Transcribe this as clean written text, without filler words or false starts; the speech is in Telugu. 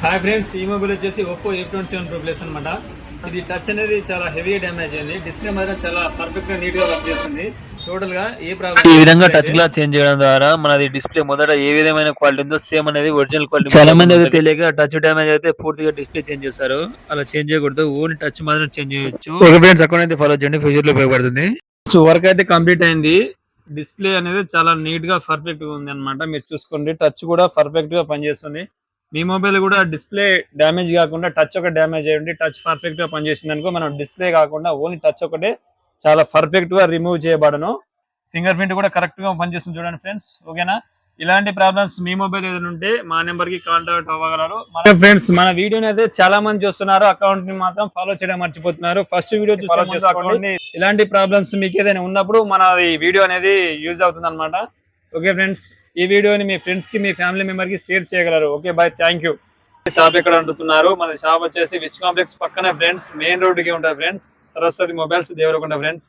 హాయ్ ఫ్రెండ్స్, ఈ మొబైల్ వచ్చేసి ఒప్పో F27 Pro Plus అనమాట. ఇది టచ్ అనేది చాలా హెవీ డ్యామేజ్ అయింది. డిస్ప్లే మాత్రం చాలా పర్ఫెక్ట్ గా నీట్ గా వర్క్ చేస్తుంది. టోటల్ గా ఏ ప్రాబ్లం ఈ విధంగా టచ్ గ్లాస్ చేంజ్ చేయడం ద్వారా మనది డిస్ప్లే మొదట ఏ విధమైన క్వాలిటీ ఉందో సేమ్ అనేది ఒరిజినల్ క్వాలిటీ. చాలా మంది అయితే తెలియక టచ్ డ్యామేజ్ అయితే పూర్తిగా డిస్ప్లే చేంజ్ చేస్తారు. అలా చేంజ్ చేయకూడదు, ఓన్లీ టచ్ మాత్రం చేంజ్ చేయొచ్చు. ఓకే ఫ్రెండ్స్, అకౌంట్ అయితే ఫాలో చేయండి, ఫ్యూచర్ లో ఉపయోగపడుతుంది. సో వర్క్ అయితే కంప్లీట్ అయింది. డిస్ప్లే అనేది చాలా నీట్ గా పర్ఫెక్ట్ గా ఉంది అనమాట. మీరు చూసుకోండి, టచ్ కూడా పర్ఫెక్ట్ గా పనిచేస్తుంది. మీ మొబైల్ కూడా డిస్ప్లే డ్యామేజ్ కాకుండా టచ్ ఒక డ్యామేజ్ అయ్యండి, టచ్ పర్ఫెక్ట్ గా పనిచేసింది అనుకో, మనం డిస్ప్లే కాకుండా ఓన్లీ టచ్ ఒకటే చాలా పర్ఫెక్ట్ గా రిమూవ్ చేయబడను. ఫింగర్ ప్రింట్ కూడా కరెక్ట్ గా పనిచేస్తుంది చూడండి ఫ్రెండ్స్. ఓకేనా? ఇలాంటి ప్రాబ్లమ్స్ మీ మొబైల్ ఏదైనా ఉంటే మా నెంబర్ కి కాంటాక్ట్ అవ్వగలరు. ఫ్రెండ్స్, మన వీడియోని అయితే చాలా మంది చూస్తున్నారు, అకౌంట్ ని మాత్రం ఫాలో చేయడం మర్చిపోతున్నారు. ఫస్ట్ వీడియో ఫాలో చేసుకోండి. ఇలాంటి ప్రాబ్లమ్స్ మీకు ఏదైనా ఉన్నప్పుడు మన వీడియో అనేది యూజ్ అవుతుంది అనమాట. ఓకే ఫ్రెండ్స్, ఈ వీడియోని మీ ఫ్రెండ్స్ కి, మీ ఫ్యామిలీ మెంబర్ కి షేర్ చేయగలరు. Okay bye, thank you. Shop ఎక్కడ అంటున్నారు? మన షాప్ వచ్చేసి విచ్ కాంప్లెక్స్ పక్కనే ఫ్రెండ్స్, మెయిన్ రోడ్ కి ఉంటుంది friends. Saraswati mobiles, Devarakonda friends.